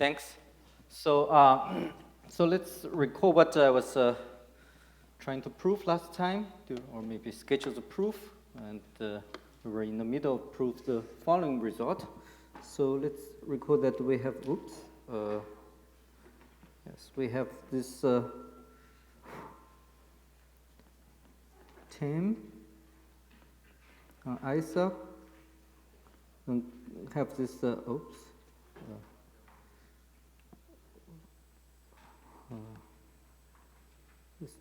Thanks. So let's recall what I was trying to prove last time, or maybe schedule the proof, and we were in the middle of proof the following result. So let's recall that we have, we have this Tame, Isaac, and have this, this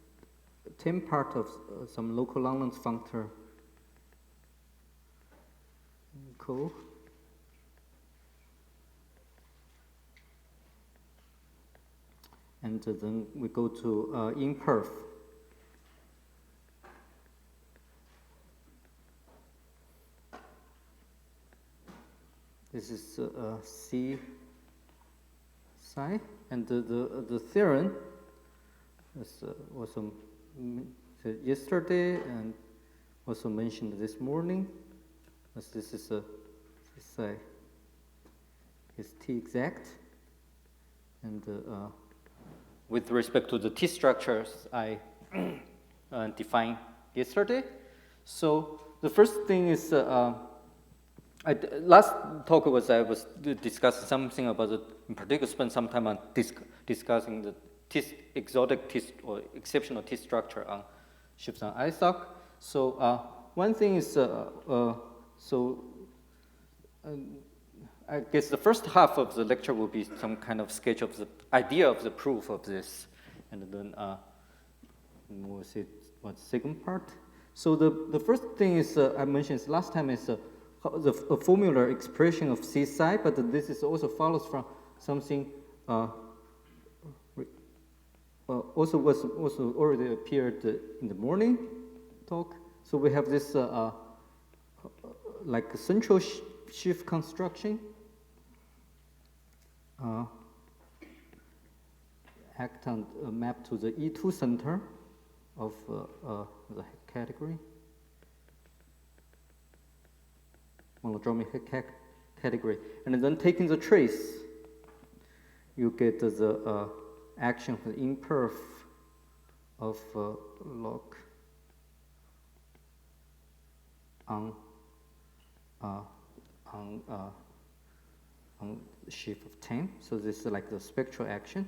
Tame part of some local Langlands functor. Cool. And then we go to imperf. This is C psi, and the theorem was yesterday and also mentioned this morning. As this is psi is T exact, and with respect to the T structures I defined yesterday. So the first thing is. Last talk I was discussing something about in particular, spent some time on discussing the exotic T or exceptional T structure on shifts on Isaac. So one thing is, I guess the first half of the lecture will be some kind of sketch of the idea of the proof of this, and then we'll see what the second part. So the first thing is I mentioned last time is. The formula expression of C psi, but this is also follows from something also already appeared in the morning talk. So we have this like a central shift construction, act on map to the E2 center of the category. Monodromy category, and then taking the trace, you get the action of the imperf of log on shift of Tame. So this is like the spectral action.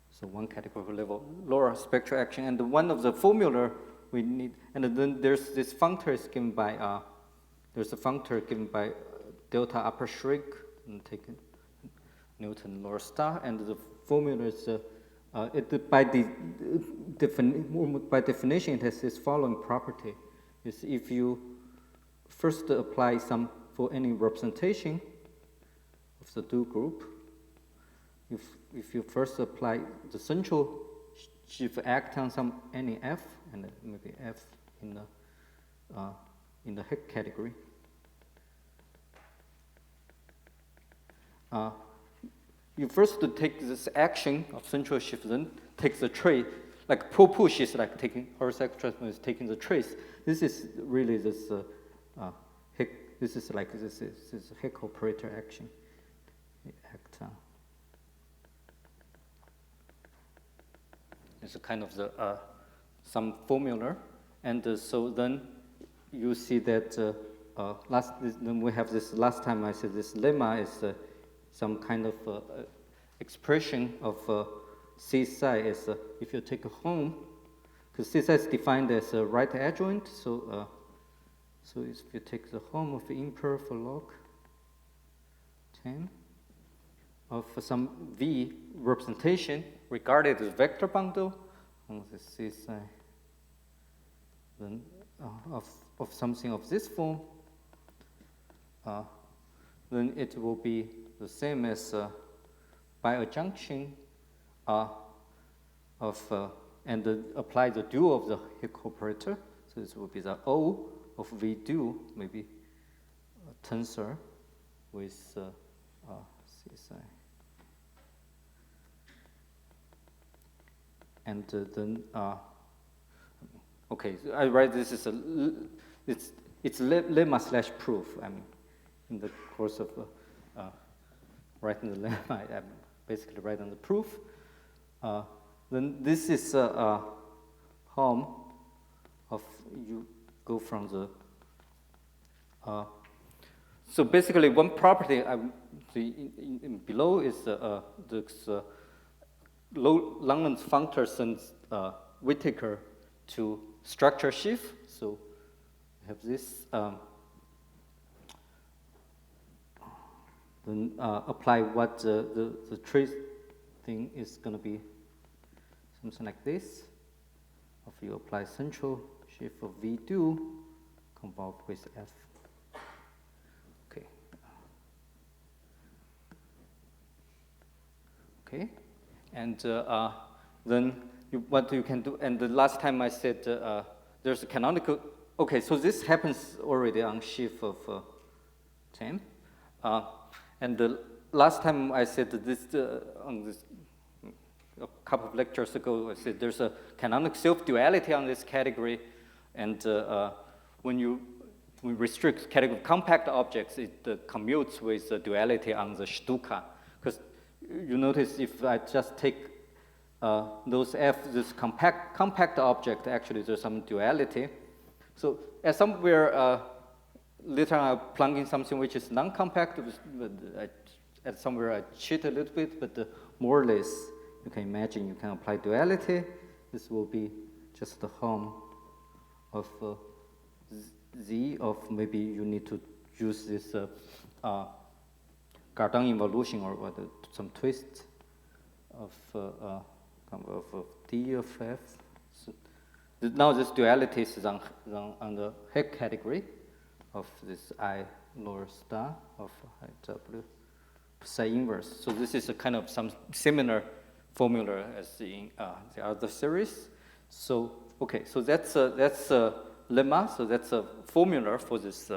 So one categorical level lower spectral action, and one of the formula we need, and then there's this functor is given by there's a functor given by delta upper shrink and taken Newton lower star, and the formula is by definition it has this following property: is if you first apply some for any representation of the dual group, if you first apply the central shift act on some any f, and maybe f in the heck category. You first take this action of central shift, then take the trace. Like push is like taking horizontal transform is taking the trace. This is really this heck. This is like this is heck operator action. Act on. It's a kind of the some formula, and so then you see that then we have this last time I said this lemma is some kind of expression of C psi is if you take a home, because C psi is defined as a right adjoint, so so if you take the home of the imperf log 10 of some V representation regarded as vector bundle on the C psi, then of something of this form, then it will be the same as by a junction of and apply the dual of the Hick operator. So this will be the O of V dual, maybe a tensor with C psi. And then, okay, I write this is it's lemma slash proof. I mean, in the course of writing the lemma, I'm basically writing the proof. Then this is a home of, you go from the, so basically one property below is this Langlands functor sends Whittaker to structure sheaf. So we have this, then apply what the trace thing is going to be something like this. If you apply central sheaf of V do, convolve with F. Okay. Okay, and then what you can do, and the last time I said there's a canonical, okay, so this happens already on sheaf of Tame. And the last time I said this, on this, a couple of lectures ago, I said there's a canonical self-duality on this category, and when we restrict category of compact objects, it commutes with the duality on the Stuka. Because you notice if I just take those F, this compact object, actually there's some duality. So at somewhere, later I plug in something which is non-compact, but at somewhere I cheat a little bit, but more or less, you can imagine you can apply duality. This will be just the home of Z of, maybe you need to use this Gardin involution or some twist of D of F. So now this duality is on the Heck category of this I lower star of W psi inverse. So this is a kind of some similar formula as in the other series. So okay, so that's a lemma. So that's a formula for this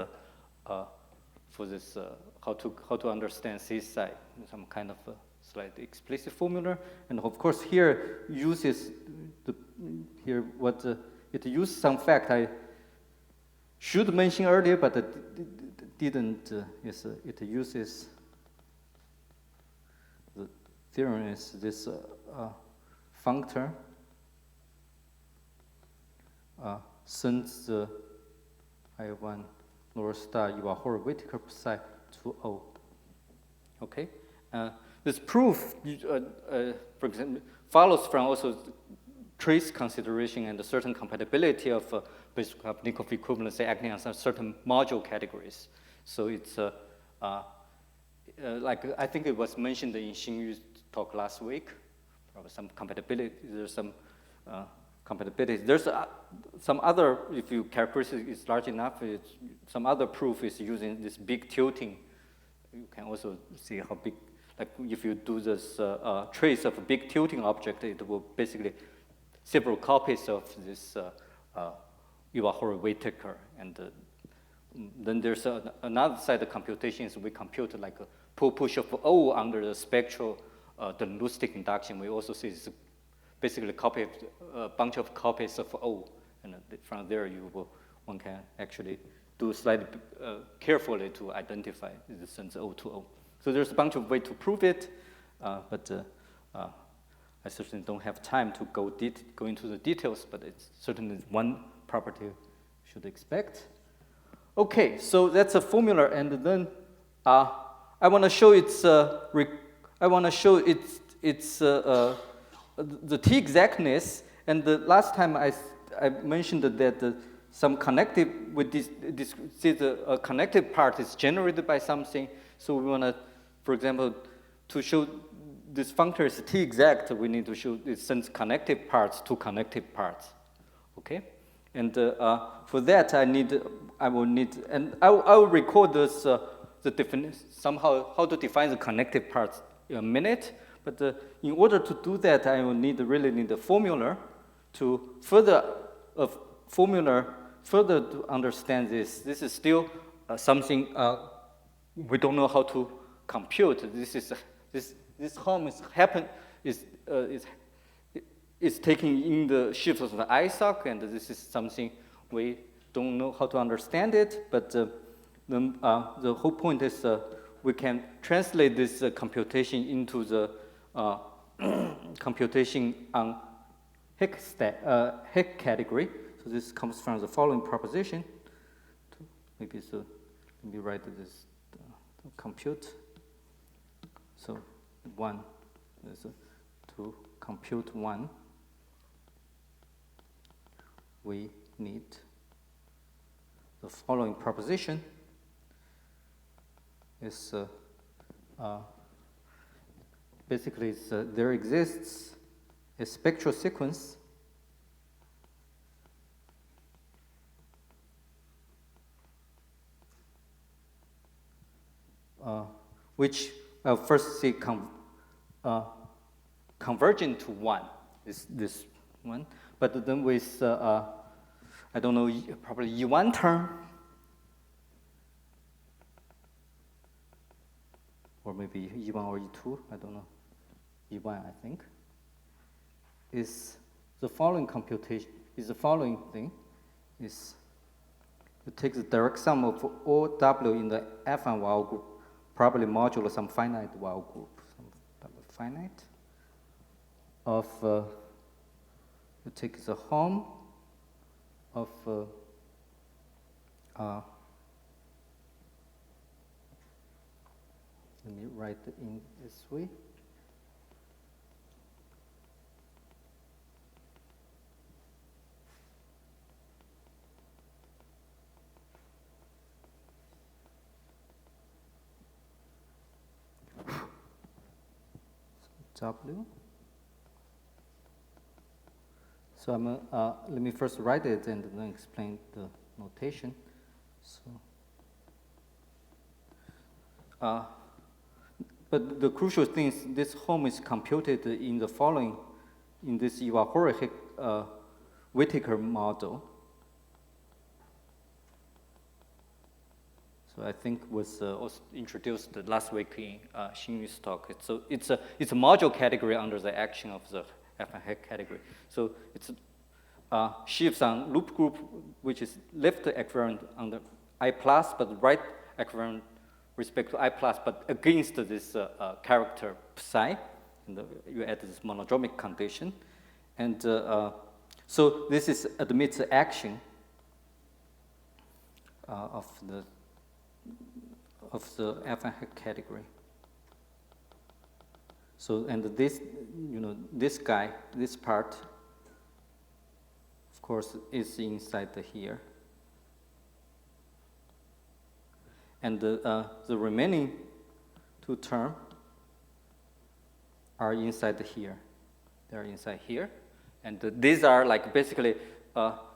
how to understand C psi, some kind of a slightly explicit formula. And of course here uses it uses some fact I should mention earlier, but it didn't. It uses the theorem is this functor sends the I1 lower star Iwahara Whittaker psi to O. Okay, this proof, for example, follows from also trace consideration and a certain compatibility of basic Kapnikov equivalency acting on some certain module categories. So it's like I think it was mentioned in Xinwyu's talk last week. Probably some compatibility. There's some compatibility. There's some other, if your characteristic is large enough, some other proof is using this big tilting. You can also see how big. Like if you do this trace of a big tilting object, it will basically several copies of this Iwahara Whittaker. And then there's another side of computations. We compute like a push of O under the spectral deterministic induction. We also see this basically a bunch of copies of O. And from there, one can actually do slightly carefully to identify the sense O to O. So there's a bunch of ways to prove it, but I certainly don't have time to go into the details, but it's certainly one property you should expect. Okay, so that's a formula, and then I want to show the T exactness. And the last time I mentioned that some connective with the connective part is generated by something. So we want to, for example, to show this functor is T exact, we need to show it sends connective parts to connective parts. Okay, and for that I will need, and I will record this the definition somehow how to define the connective parts in a minute. But in order to do that, I will really need a formula to further to understand this. This is still something we don't know how to compute. This home is taking in the shifts of the ISOC, and this is something we don't know how to understand it. But the whole point is we can translate this computation into the computation on Hecke category. So this comes from the following proposition. Maybe so. Let me write this compute. So 1 is to compute 1. We need the following proposition. Is basically there exists a spectral sequence which first see convergent to 1 is this one, but then with I don't know, probably E1 term, or maybe E1 or E2, I don't know, E1 I think, is the following computation, is the following thing, is it takes the direct sum of all W in the F1 Weyl group, probably modulo some finite Weyl group, some finite, of, it takes the home of let me write it in this way. W. So I'm let me first write it and then explain the notation. So, but the crucial thing is this home is computed in the following, in this Whittaker model. So I think was also introduced last week in Xinwen's talk. So it's a module category under the action of the F1 Hecke category. So it's shifts on loop group, which is left equivalent under I plus, but right equivalent respect to I plus, but against this character psi. And you add this monodromic condition, and so this is admits action of the F1 Hecke category. So, and this, this guy, this part, of course, is inside here. And the remaining two terms are inside here. They're inside here. And these are like basically,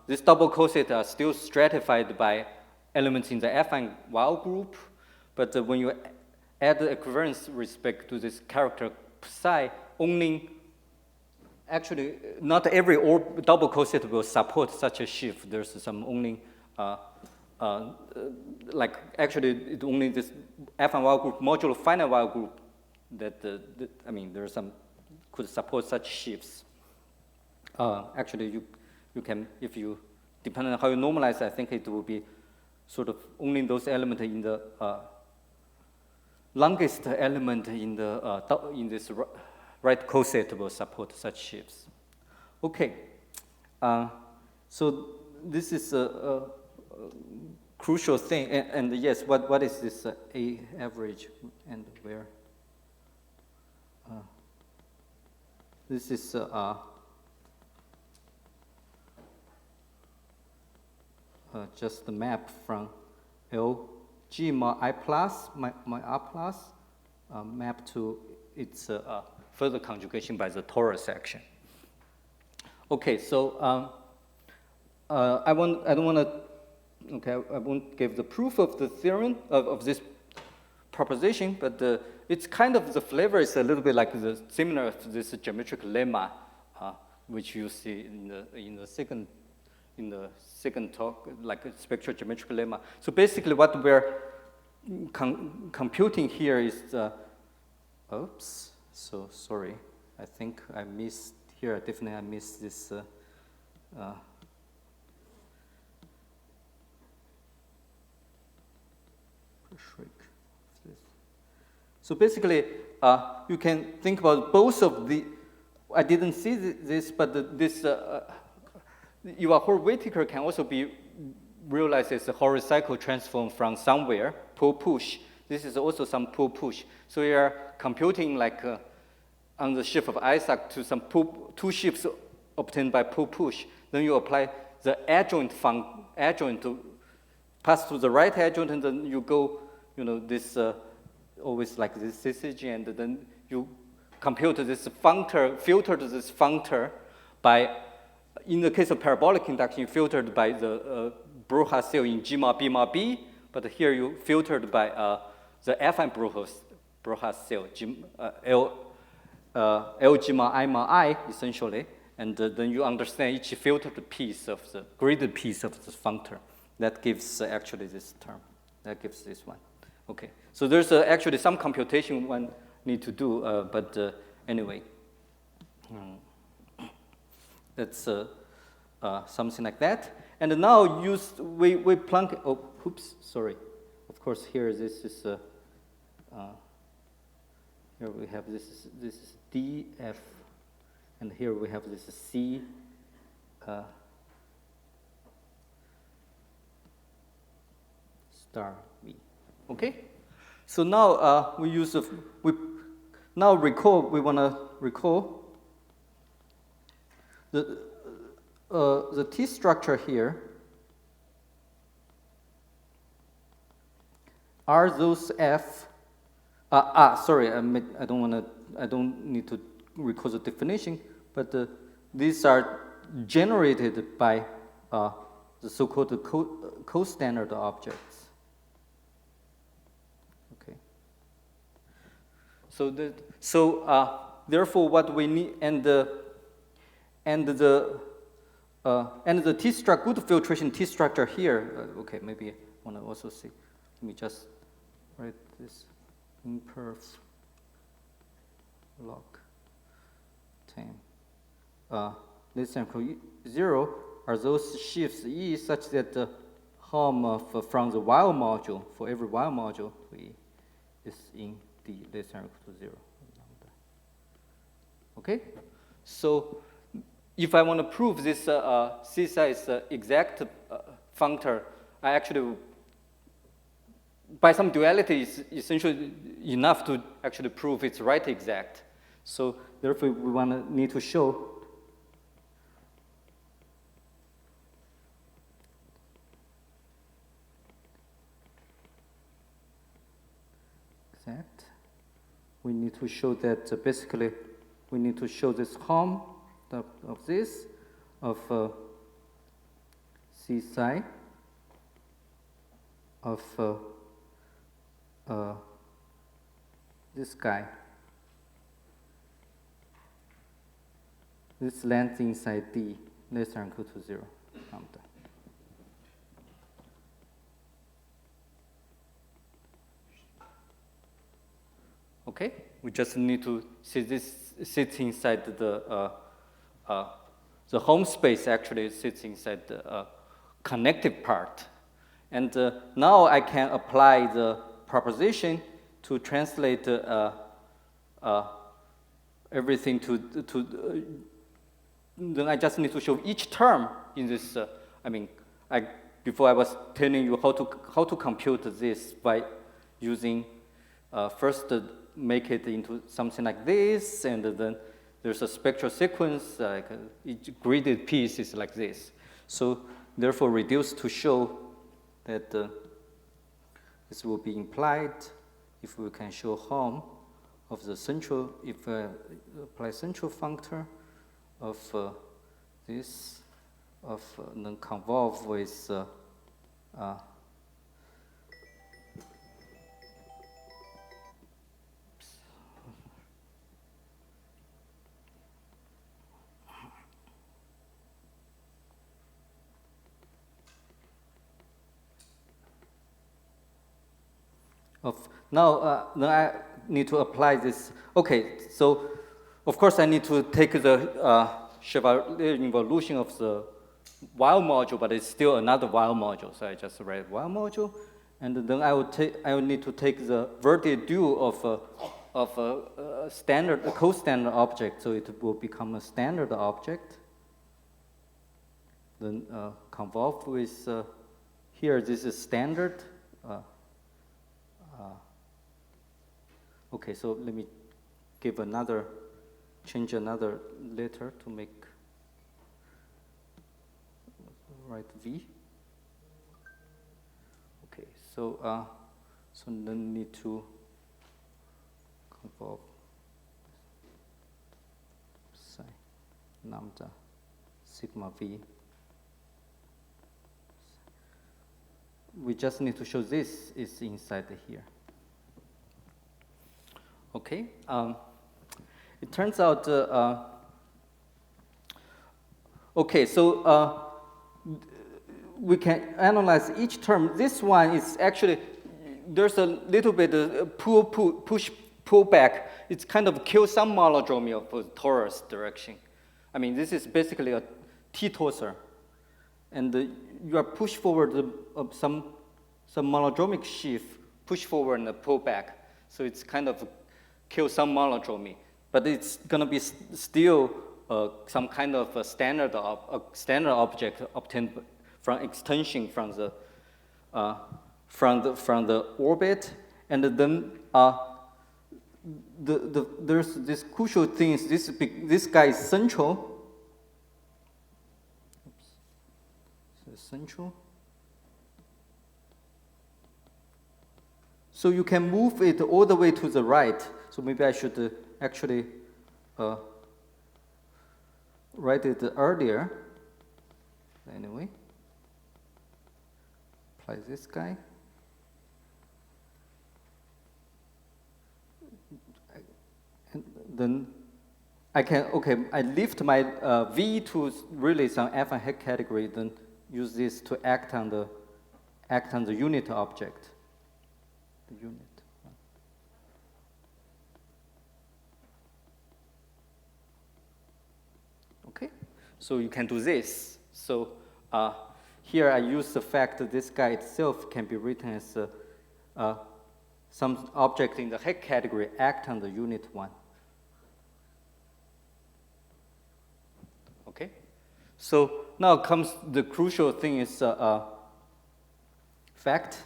these double coset are still stratified by elements in the F1 Weyl group. But when you add the equivalence respect to this character psi, only, actually, not every double coset will support such a shift. There's some only, like actually, it only this F1 Weyl group, modulo finite Weyl group, that, I mean, there's some, could support such shifts. Actually, you can, if you, depending on how you normalize, I think it will be sort of only those elements in the longest element in the in this right coset will support such shifts. Okay, so this is a crucial thing, and yes, what is this A average and where? This is just the map from L G mod I plus, my R plus, map to its further conjugation by the torus action. Okay, so I don't want to, okay, I won't give the proof of the theorem of this proposition, but it's kind of, the flavor is a little bit like similar to this geometric lemma, which you see in the second talk, like a spectral geometric lemma. So basically what we're computing here is, oops, so sorry. I think I missed here, definitely I missed this, shrink this. So basically, you can think about both of the, I didn't see this, but your whole Whittaker can also be realized as a horizontal transform from somewhere, pull-push. This is also some pull-push. So you are computing like on the shift of Isaac to some two shifts obtained by pull-push. Then you apply the adjoint to pass to the right adjoint, and then you go, this always like this syzygy, and then you compute this functor, filtered this functor by, in the case of parabolic induction, filtered by the Broha cell in G mod B mod B, but here you filtered by the affine Broha cell, L G mod I mod I, essentially, and then you understand each filtered piece of the graded piece of the functor. That gives actually this term. That gives this one. Okay, so there's actually some computation one need to do, but anyway, that's something like that. And now we plunk. Oh, oops, sorry. Of course, here this is here we have this is D F, and here we have this C. Star V. Okay, so now we want to recall the T structure here are those F. Sorry, I don't need to recall the definition, but these are generated by the so-called co-standard objects. Okay. Therefore, what we need, and the T structure, good filtration T structure here. Okay, maybe I want to also see. Let me just write this imperf log Tame. Less than equal 0 are those shifts E such that the Helm from the while module for every while module to E is in D less than equal to 0. Okay, so if I want to prove this CSI is exact functor, I actually, by some duality, is essentially enough to actually prove it's right exact. So therefore, we need to show exact. We need to show that basically we need to show this Helm of this of C psi of this guy. This length inside D less than or equal to 0 lambda. Okay, we just need to see this sits inside the home space. Actually sits inside the connective part, and now I can apply the proposition to translate everything to. Then I just need to show each term in this. Before I was telling you how to compute this by using first make it into something like this, and then there's a spectral sequence, like each graded piece is like this. So therefore reduce to show that this will be implied if we can show Helm of the central, if apply central functor of this, of then convolve with now I need to apply this. Okay, so of course I need to take the Chevalier involution of the while module, but it's still another while module. So I just write while module, And then I will need to take the vertex dual of a standard, a co-standard object, so it will become a standard object. Then convolve with here. This is standard. Okay, so let me give change another letter to make write V. Okay, so then need to convolve psi lambda sigma V. We just need to show this is inside here. Okay, it turns out, okay, so we can analyze each term. This one is actually, there's a little bit of pull back. It's kind of kill some monodromy of a torus direction. I mean, this is basically a T-torsor. And you are push forward some monodromic sheaf, push forward and pull back. So it's kind of kill some monodromy, but it's going to be still some kind of a standard object obtained from extension from the orbit, and then there's this crucial thing. This guy is central. Oops. So central. So you can move it all the way to the right. So maybe I should actually write it earlier. Anyway, apply this guy. And then I can, okay, I lift my V to really some F and head category, then use this to act on the unit object. The unit. Okay, so you can do this. So here I use the fact that this guy itself can be written as some object in the head category act on the unit 1. Okay, so now comes the crucial thing is fact.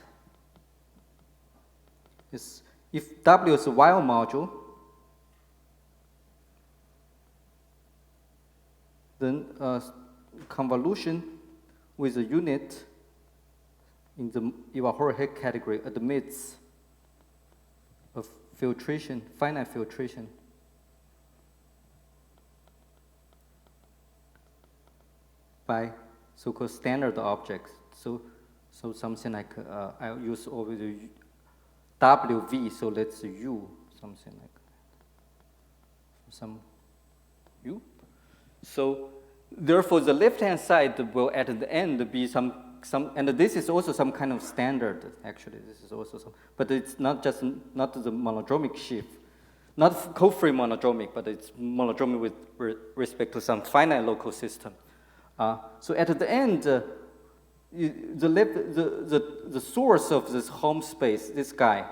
Is if W is a Weyl module, then convolution with a unit in the Iwahara head category admits of filtration, finite filtration by so-called standard objects. So something like I'll use over the WV, so let's U, something like that. Some U. So therefore the left-hand side will at the end be some, and this is also some kind of standard, actually. This is also some, but it's not the monodromic sheaf, not co-free monodromic, but it's monodromic with respect to some finite local system. So at the end, the source of this home space, this guy,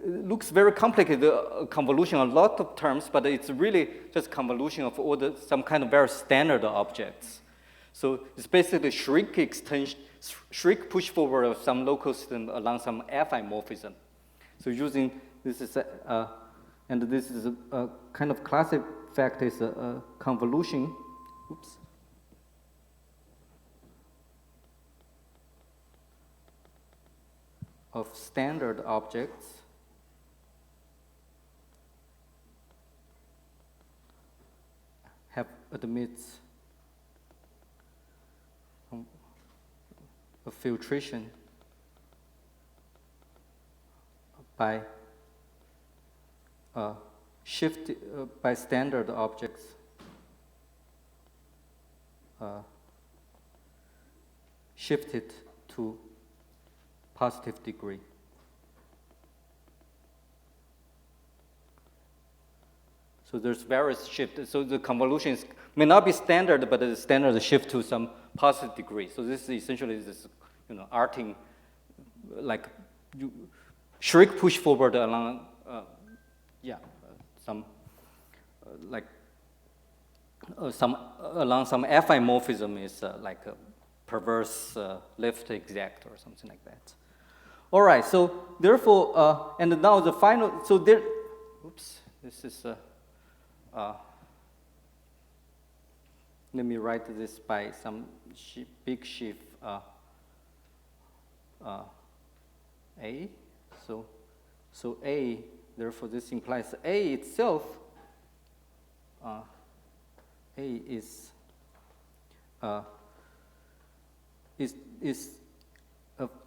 looks very complicated, convolution, a lot of terms, but it's really just convolution of all some kind of very standard objects. So it's basically shrink extension, shrink push forward of some local system along some affine morphism. So using this is and this is a kind of classic fact is a convolution. Oops. Of standard objects admits a filtration by by standard objects shifted to positive degree. So there's various shifts. So the convolutions may not be standard, but the standard shift to some positive degree. So this is essentially this, arting like you shrink push forward along, some like along some affine morphism is like a perverse left exact or something like that. All right, so therefore, and now the final, so there, oops, this is, let me write this by some big sheaf A. So A, therefore this implies A itself, A is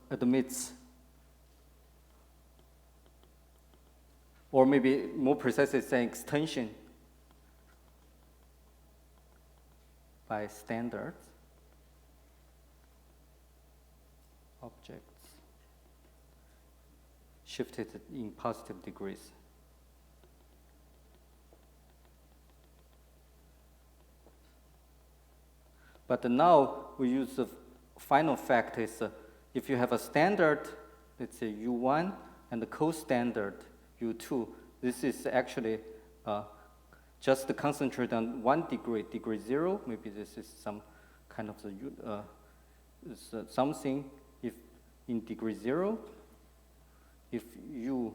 admits, or maybe more precisely saying extension by standards objects shifted in positive degrees. But now we use the final fact is if you have a standard, let's say U1, and the co-standard U2, this is actually just concentrated on 1 degree, degree 0. Maybe this is some kind of something if in degree 0, if U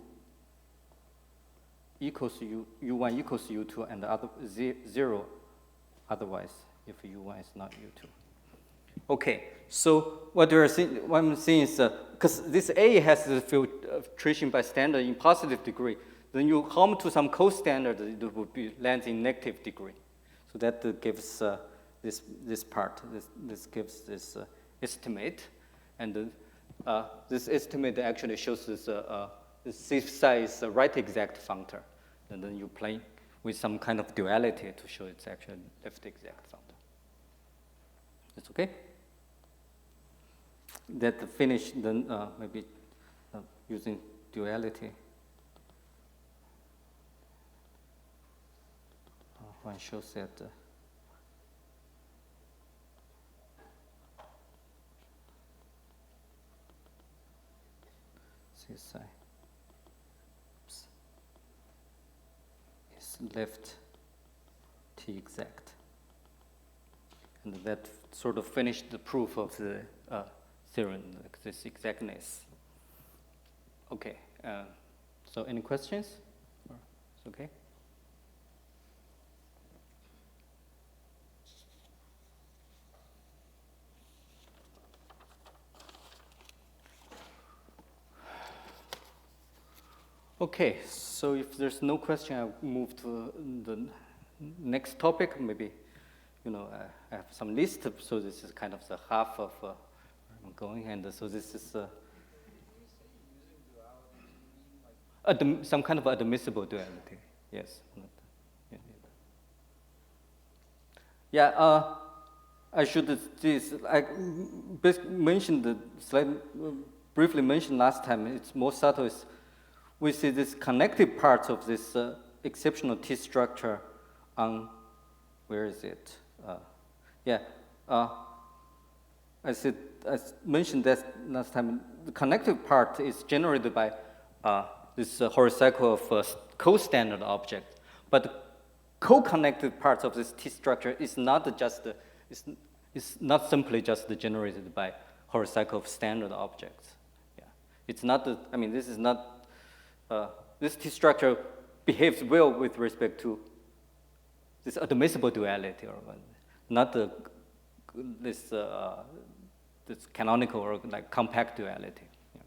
equals U1 equals U2 and the other 0 otherwise, if U1 is not U2. Okay, so what I'm saying is, because this A has the filtration by standard in positive degree, then you home to some co-standard, it would be lands in negative degree. So that gives this part. This gives this estimate, and this estimate actually shows this safe size right exact functor, and then you play with some kind of duality to show it's actually left exact functor. It's okay? That finish, then maybe using duality. One shows that CSI is left T exact. And that sort of finished the proof of the theorem, like this exactness. Okay, so any questions? It's okay? Okay, so if there's no question, I'll move to the next topic. Maybe, I have some list, so this is kind of the half of where I'm going, and so this is some kind of admissible duality. Yes. Yeah. I should mentioned briefly mentioned last time. It's more subtle. We see this connective part of this exceptional T structure on, where is it? I mentioned that last time. The connective part is generated by this horicycle of co-standard objects, but the co-connected part of this T structure is not just it's not simply just generated by horicycle of standard objects. Yeah, it's not. This is not. This T structure behaves well with respect to this admissible duality, or not this canonical or like compact duality. Yeah.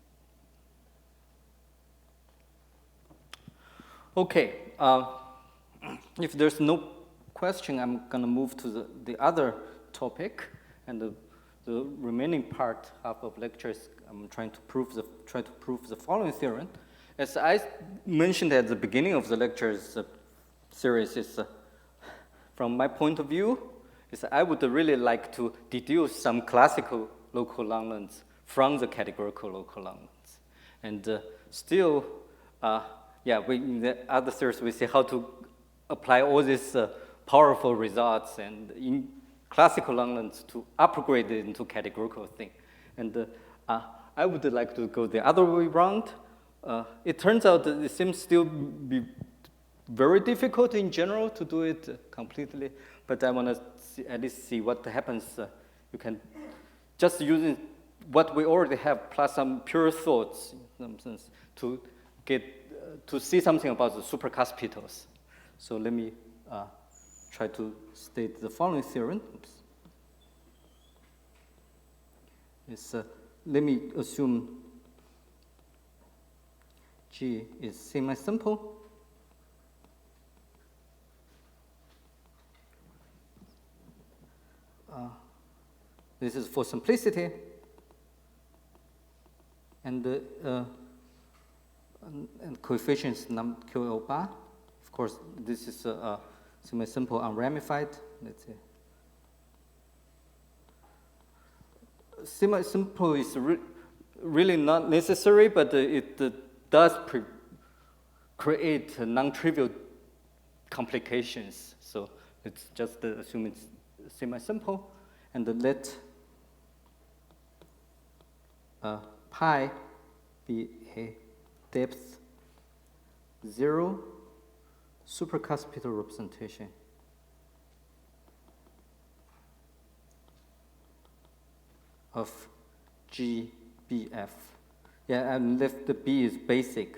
Okay, if there's no question, I'm going to move to the other topic, and the remaining part half of lectures, I'm trying to prove the following theorem. As I mentioned at the beginning of the lectures series, is from my point of view, is I would really like to deduce some classical local Langlands from the categorical local Langlands. And still, in the other series, we see how to apply all these powerful results and in classical Langlands to upgrade it into categorical thing. And I would like to go the other way around. It turns out that it seems still be very difficult in general to do it completely, but I want to at least see what happens. You can just using what we already have plus some pure thoughts in some sense to get to see something about the supercaspitals. So let me try to state the following theorem. Let me assume G is semi-simple. This is for simplicity. And coefficients num QL bar. Of course, this is semi-simple unramified. Let's say semi-simple is really not necessary, but it does create non-trivial complications. So let's just assume it's semi-simple, and let pi be a depth 0 supercaspital representation of GBF. Yeah, and if the B is basic.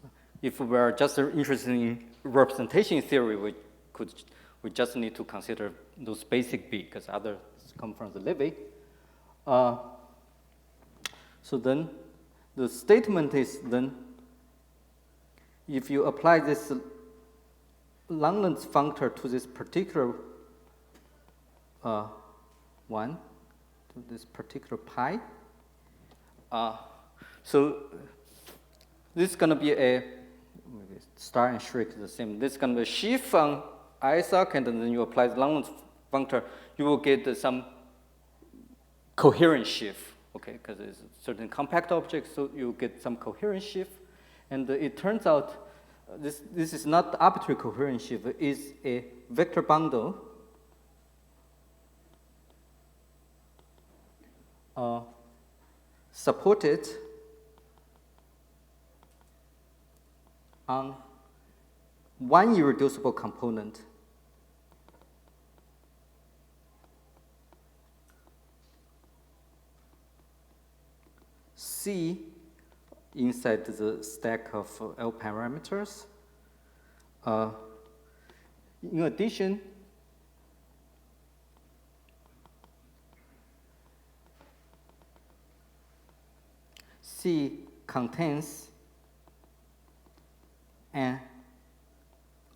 So if we are just interested in representation theory, we just need to consider those basic B, because others come from the Levy. So then the statement is then, if you apply this Langlands functor to this particular one, to this particular pi, so this is going to be a, maybe star and Schrick is the same. This is going to be a sheaf on ISAC, and then you apply the Langlands functor, you will get some coherent sheaf, okay, because it's a certain compact object, so you get some coherent sheaf. And it turns out this is not arbitrary coherent sheaf, it is a vector bundle supported on one irreducible component C inside the stack of L parameters. In addition, C contains an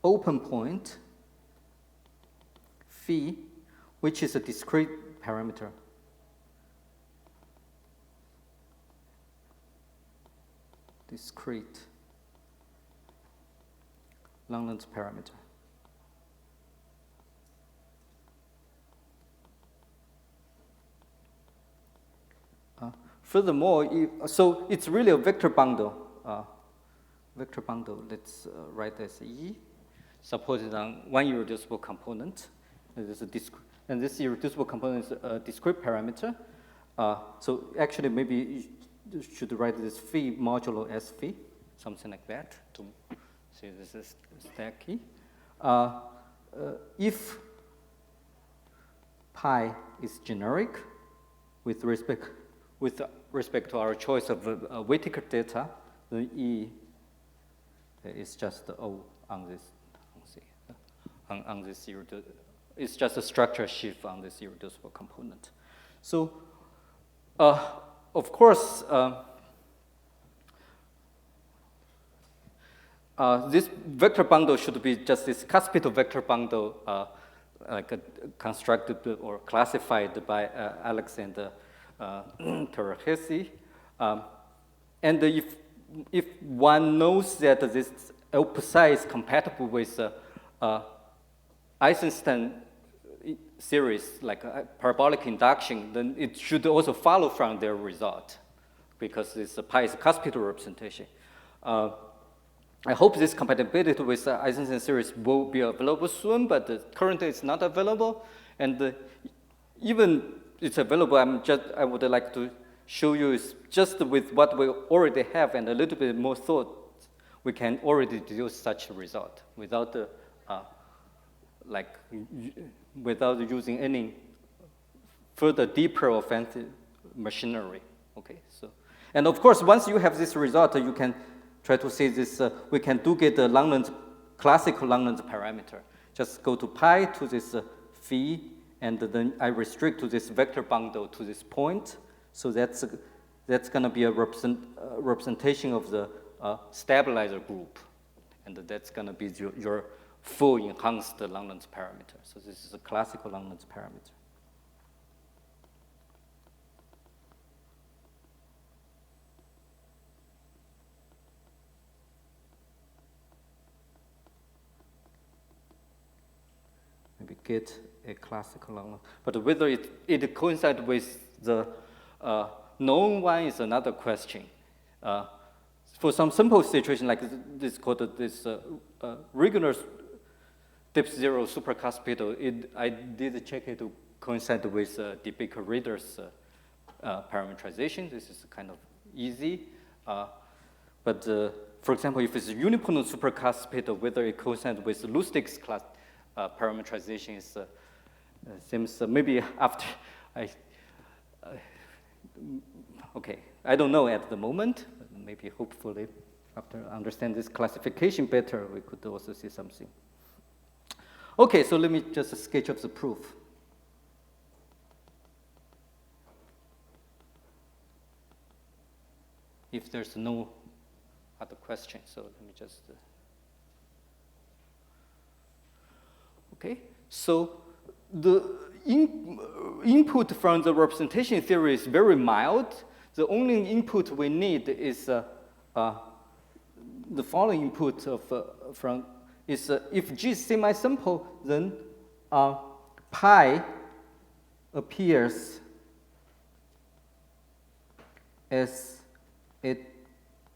open point phi, which is a discrete parameter. Discrete Langlands parameter. Furthermore, so it's really a vector bundle. Vector bundle, let's write as E, supported on one irreducible component. And this irreducible component is a discrete parameter. So actually, maybe you should write this phi modulo S phi, something like that, to say this is stacky. If pi is generic with respect to our choice of Whittaker data, then E is just O on this. On this it's just a structure sheaf on this irreducible component. So, of course, this vector bundle should be just this caspital vector bundle, constructed or classified by Alex and Terahesi. And if one knows that this L psi is compatible with Eisenstein series, like parabolic induction, then it should also follow from their result, because this pi is a caspital representation. I hope this compatibility with Eisenstein series will be available soon, but currently it's not available. And even it's available, I would like to show you is just with what we already have and a little bit more thought, we can already deduce such a result without without using any further deeper or fancy machinery. Okay, so and of course once you have this result, you can try to see this. We can do get the Langlands classical Langlands parameter. Just go to pi to this phi, and then I restrict to this vector bundle to this point. So that's going to be a representation of the stabilizer group, and that's going to be your full enhanced Langlands parameter. So this is a classical Langlands parameter. Maybe get a classical Langlands, but whether it coincides with the known one is another question. For some simple situation like this called this regular depth zero supercuspidal, I did check it to coincide with de Baker-Reeder's parametrization. This is kind of easy. But for example, if it's a unipotent supercuspidal, whether it coincides with Lustig's class parametrization is seems maybe after okay, I don't know at the moment. But maybe hopefully after understand this classification better, we could also see something. Okay, so let me just sketch up the proof. If there's no other question, so let me just. Okay, so the input from the representation theory is very mild. The only input we need is the following input of from is if G is semi-simple, then pi appears as a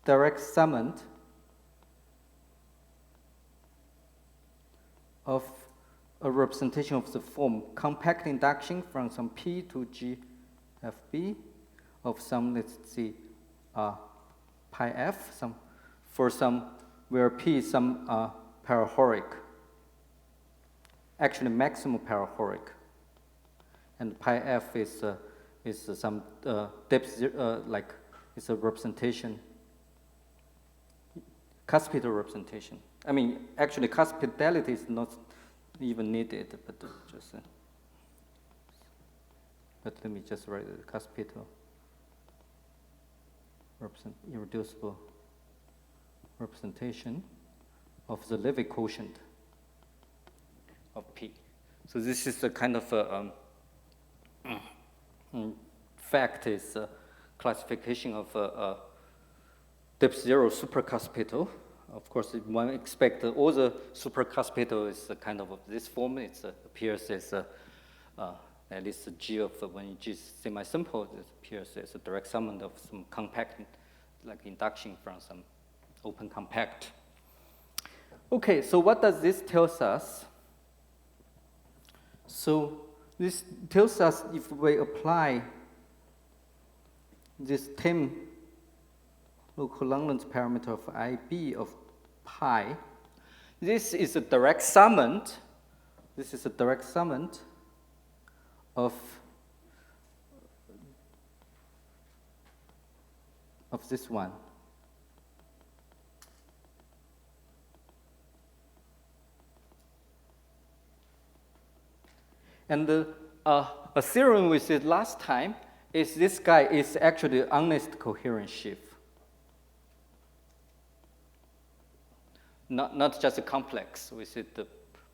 direct summand of a representation of the form compact induction from some P to G FB of some, let's see, pi F, for some where P is some parahoric, actually maximal parahoric, and pi F is some depth like it's a representation, cuspidal representation. I mean, actually, cuspidality is not even needed, but just. But let me just write the cuspidal irreducible representation of the Levy quotient of P. So this is a kind of fact is classification of depth zero supercuspidal. Of course, one expects all the supercuspidal is kind of this form. It appears as at least G of when G is semi-simple, it appears as a direct summand of some compact, like induction from some open compact. Okay, so what does this tell us? So this tells us if we apply this Tame local Langlands parameter of IB of pi, this is a direct summand. This is a direct summand of this one. And a theorem we said last time is this guy is actually honest coherent sheaf. Not just a complex. We said the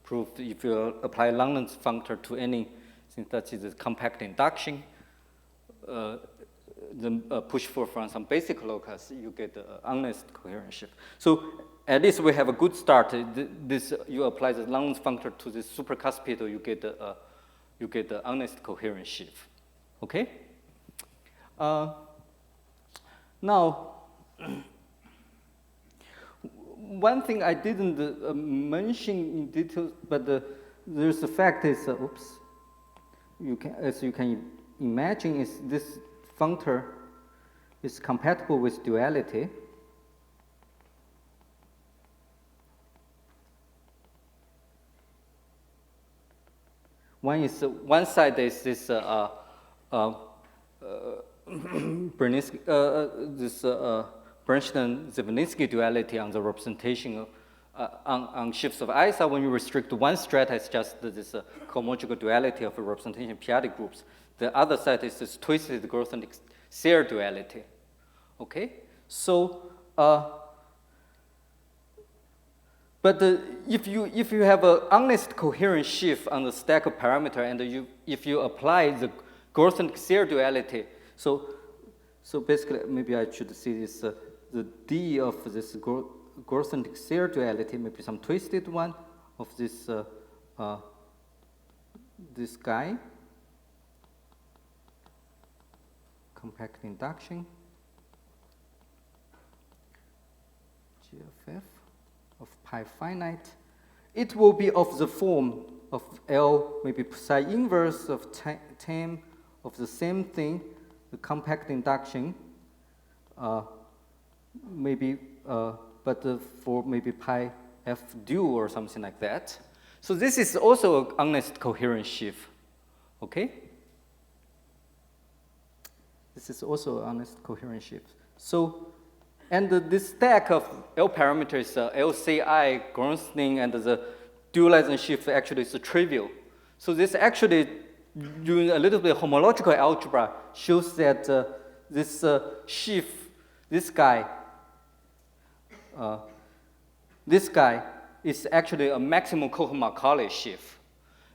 proof if you apply Langlands functor to any, since that is a compact induction, then push for from some basic locus, you get honest coherent sheaf. So at least we have a good start. This you apply the Langlands functor to this supercuspidal, you get the honest coherent sheaf. Okay. Now. One thing I didn't mention in detail, but there's a fact is, oops, as you can imagine, is this functor is compatible with duality. One side is this Bernstein-Zivninsky duality on the representation on shifts of ISA. When you restrict one strata, it's just this cohomological duality of a representation p-adic groups. The other side is this twisted growth and Serre duality. Okay, so if you have an honest coherent shift on the stack of parameter, and if you apply the growth and Serre duality, so basically maybe I should see this the D of this growth and Serre duality, maybe some twisted one of this this guy, compact induction, GFF of pi finite. It will be of the form of L, maybe psi inverse of Tame of the same thing, the compact induction, maybe, but for maybe pi f dual or something like that. So this is also an honest coherent shift, okay? This is also an honest coherent shift. So, and this stack of L parameters, LCI, Gronsling, and the dualizing shift actually is trivial. So this actually, doing a little bit of homological algebra, shows that this shift, this guy is actually a maximum Cohen-Macaulay shift.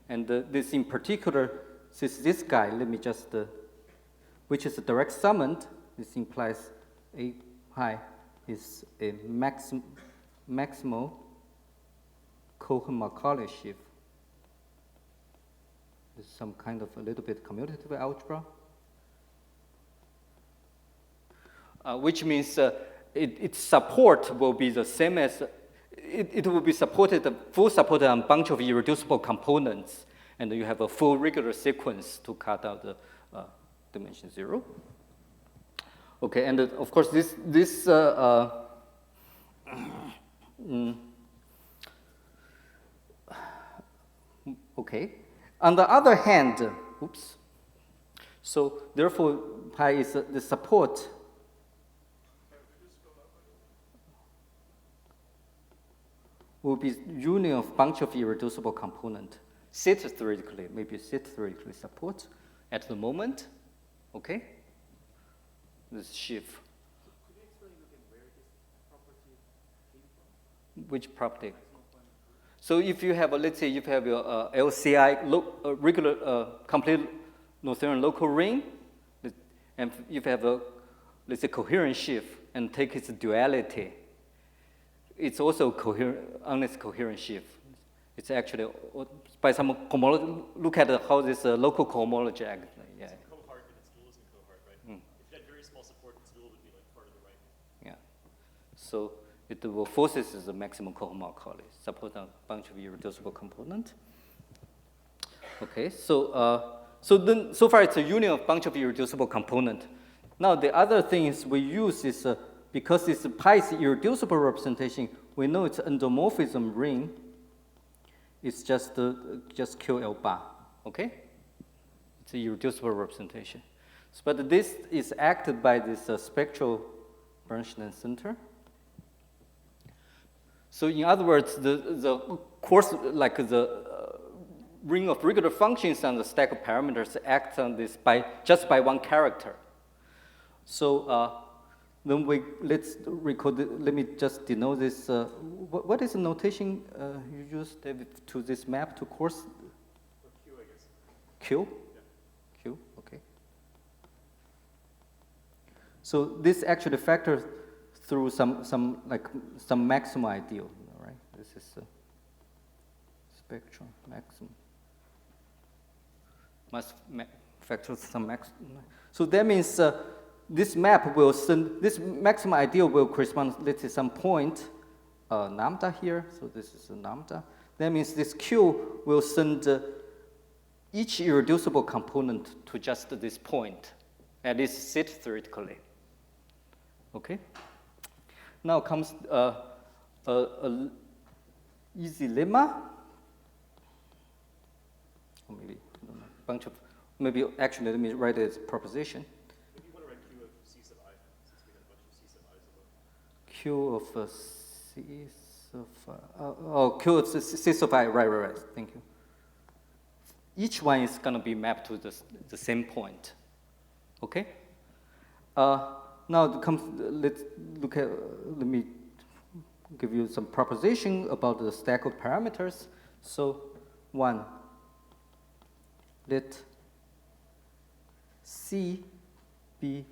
And this in particular, this guy, let me just, which is a direct summand, this implies A pi is a maximal Cohen-Macaulay shift. It's some kind of a little bit commutative algebra. Which means its support will be the same as, it will be supported, full supported on a bunch of irreducible components, and you have a full regular sequence to cut out the dimension 0. Okay, and of course this okay. On the other hand, oops. So therefore, pi is the support. Will be union of bunch of irreducible component. Set theoretically, maybe set theoretically support at the moment. Okay. This shift. So could you explain again where this property came from? Which property? So if you have, let's say, if you have your LCI regular complete Noetherian local ring, and if you have a, let's say, coherent shift and take its duality, it's also honest coherent shift. It's actually by some homology. Look at how this local cohomology acts. Yeah. It's cohort and its dual is in cohort, right? If you had very small support, its dual would be like part of the right. Yeah. So it will forces the maximum Cohen-Macaulay, support a bunch of irreducible component. Okay. So so far it's a union of bunch of irreducible component. Now the other things we use is because it's pi's irreducible representation, we know it's endomorphism ring. It's just QL bar, okay? It's a irreducible representation. But this is acted by this spectral Bernstein center. So in other words, the course, like the ring of regular functions on the stack of parameters act on this just by one character. So then let's record. Let me just denote this. What is the notation you use, David, to this map to course? Or Q, I guess. Q? Yeah. Q, okay. So this actually factors through some maximum ideal, right? This is a spectrum maximum. Must factor some maximum. So that means this map will send, this maximum ideal will correspond, let's say, some point, lambda here. So this is a lambda. That means this Q will send each irreducible component to just this point, at least set theoretically. Okay. Now comes a easy lemma, or maybe I don't know, bunch of maybe actually let me write it as proposition. Maybe you want to write Q of C sub I, since we had a bunch of C sub I's above. Q of C sub Q of C sub I, right. Thank you. Each one is going to be mapped to the same point. Okay. Now let's look at. Let me give you some proposition about the stack of parameters. So, one. Let C be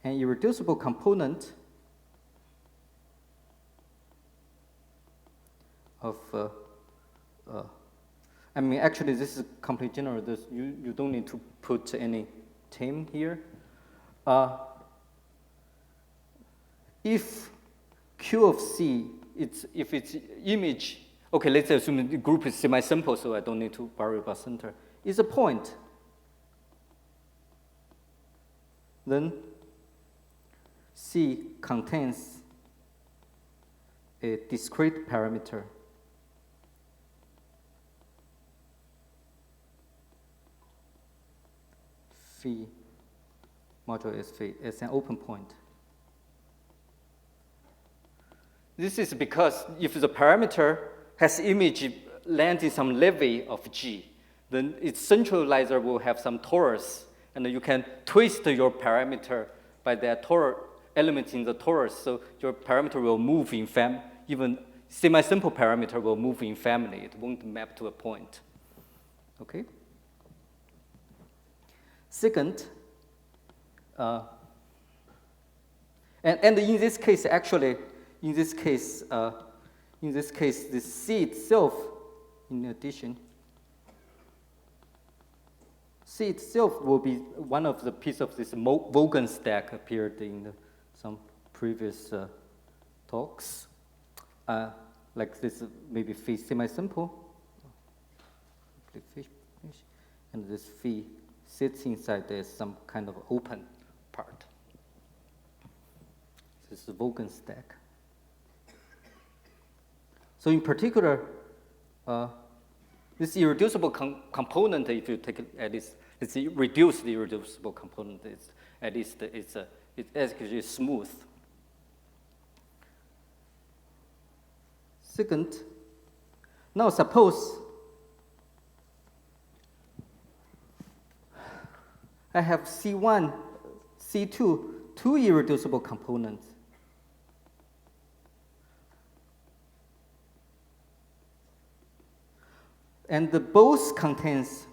an irreducible component of I mean, actually, this is completely general. You don't need to put any Tame here. If Q of C, if its image, okay, let's assume the group is semi-simple, so I don't need to worry about center, is a point, then C contains a discrete parameter phi modulo S phi as an open point. This is because if the parameter has image lands in some levy of G, then its centralizer will have some torus, and you can twist your parameter by that element in the torus, so your parameter will move in even semi-simple parameter will move in family. It won't map to a point. Okay. Second, and in this case, actually, in this case, the C itself, in addition, C itself will be one of the pieces of this Vogan stack appeared in some previous talks. Like this, maybe phi semi-simple, and this phi sits inside there some kind of open part. This is the Vogan stack. So in particular, this irreducible component, if you take it at least, it's a reduced irreducible component. It's at least it's actually smooth. Second, now suppose I have C1, C2, two irreducible components. And both contains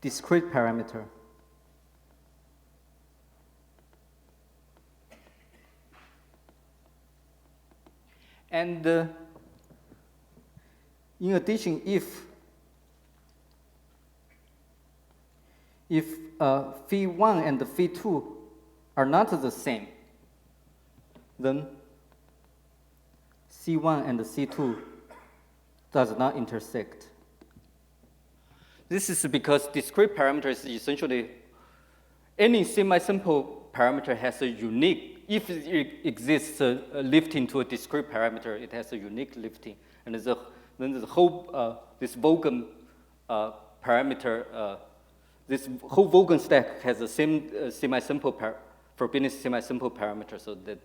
discrete parameter. And in addition, if phi 1 and phi 2 are not the same, then C1 and C2 does not intersect. This is because discrete parameter is essentially any semi-simple parameter has a unique, if it exists a lifting to a discrete parameter, it has a unique lifting. And then the whole, this Vogan parameter, this whole Vogan stack has the same semi-simple forbidden semi-simple parameter, so that,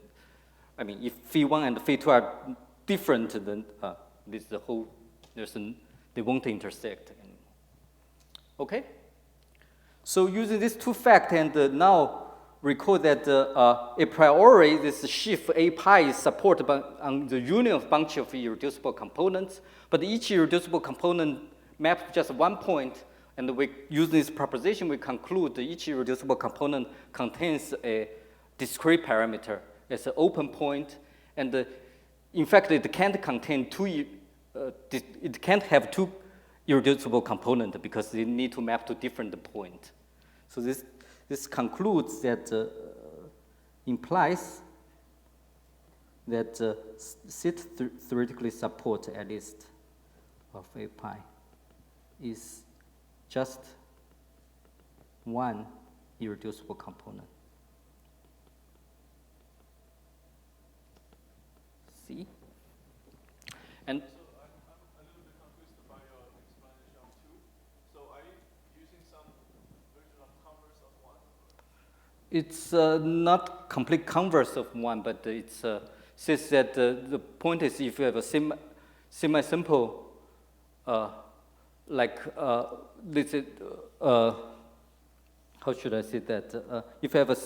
I mean, if phi 1 and phi 2 are different, then they won't intersect. Okay? So using these two facts, and now recall that a priori, this sheaf A pi is supported by the union of bunch of irreducible components, but each irreducible component maps to just one point, and we use this proposition, we conclude that each irreducible component contains a discrete parameter as an open point, and in fact, it can't contain it can't have two irreducible components because they need to map to different points. So this concludes that, implies that SIT theoretically support at least of A pi is just one irreducible component. See? And So I'm a little bit confused by your explanation on 2. So are you using some version of converse of 1? it's not complete converse of one, but it's says that the point is if you have a semi-simple, like this is, how should I say that? If you have a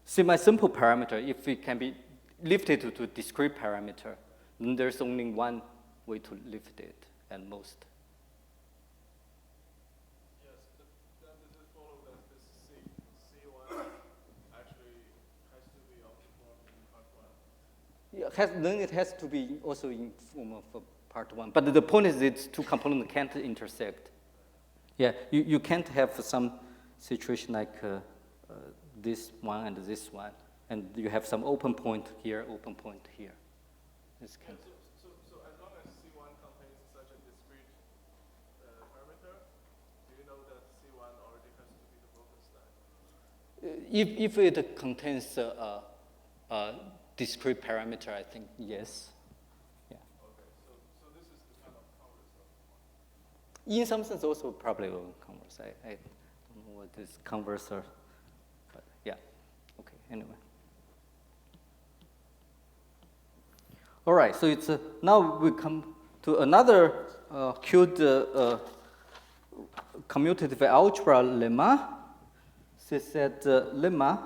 semi-simple parameter, if it can be lifted to a discrete parameter, then there's only one way to lift it at most. Yes, but then does it follow that this C1 actually has to be of the form in part 1? Yeah, then it has to be also in form of part 1. But the point is it's two components can't intersect. Yeah, you can't have some situation like this one and this one, and you have some open point here, open point here. This can't. So as long as C1 contains such a discrete parameter, do you know that C1 already has to be the Wolfenstein? If it contains a discrete parameter, I think yes. Yeah. Okay, so this is the kind of converse of 1. In some sense, also probably converse. I don't know what this converse are, but yeah. Okay. Anyway. All right. So it's now we come to another cute commutative algebra lemma. This is that lemma.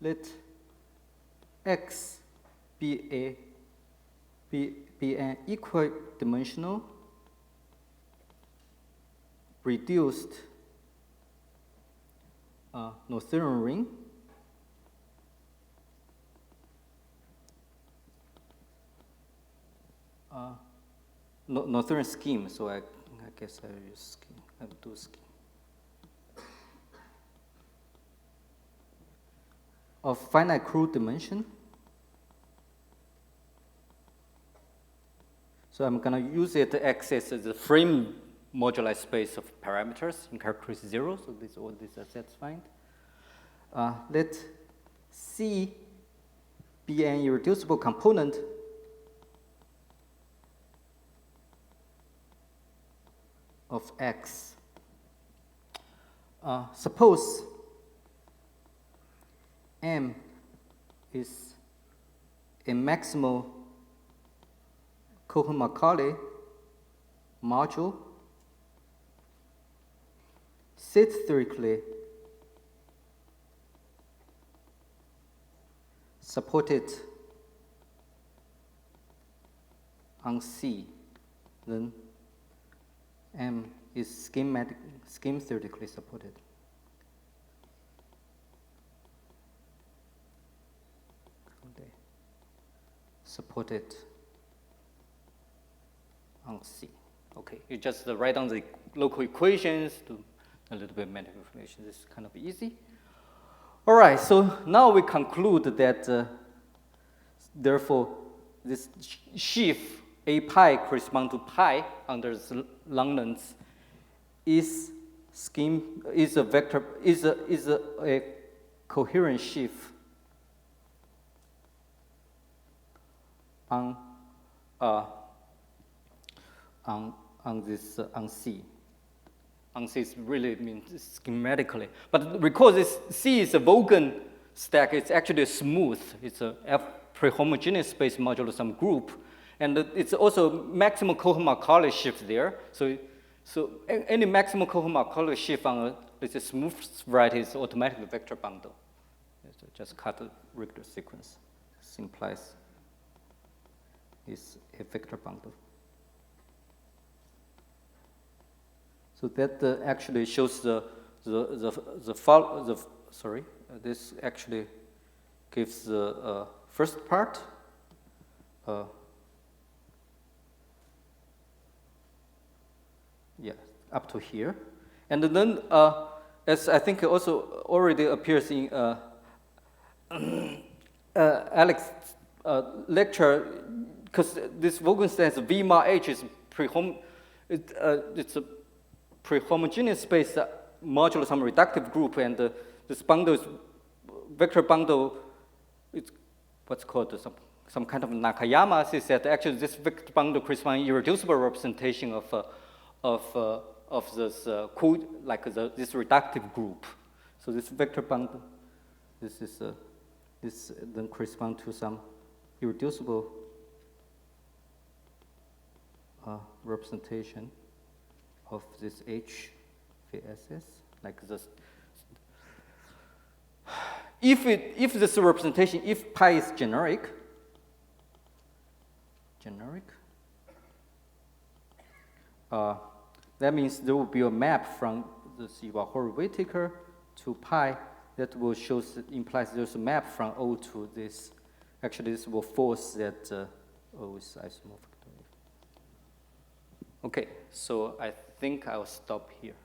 Let X be an equal dimensional reduced Noetherian ring Noetherian scheme. So I guess I use scheme. I will do scheme of finite crude dimension. So I'm going to use it X as the frame moduli space of parameters in characteristic 0. So all these are satisfied. Let C be an irreducible component of X. Suppose M is a maximal Cohen-Macaulay module set-theoretically supported on C, then M is scheme theoretically supported. Supported on C. Okay, you just write down the local equations, do a little bit of manipulation. This is kind of easy. All right, so now we conclude that therefore this sheaf A pi correspond to pi under the Langlands is a vector is a coherent sheaf on C. On C is really means schematically, but because this C is a Vogel stack, it's actually smooth. It's a F prehomogeneous space modulo some group, and it's also maximal Cohen-Macaulay shift there. So any maximal Cohen-Macaulay shift on a smooth variety is automatically vector bundle. So just cut the Richter sequence. This implies is a vector bundle. So that actually shows this actually gives the first part. Yeah, up to here, and then as I think also already appears in Alex's lecture, because this Wogenstein has VMA H is it's a pre-homogeneous space modulo some reductive group, and this bundle is vector bundle. It's what's called some kind of Nakayama says that actually this vector bundle corresponds irreducible representation of this this reductive group. So this vector bundle, this then corresponds to some irreducible representation of this H VSS, like this. If this representation, if pi is generic, that means there will be a map from this Iwahori-Whittaker to pi that will implies there's a map from O to this. Actually, this will force that O is isomorphic. Okay, so I think I'll stop here.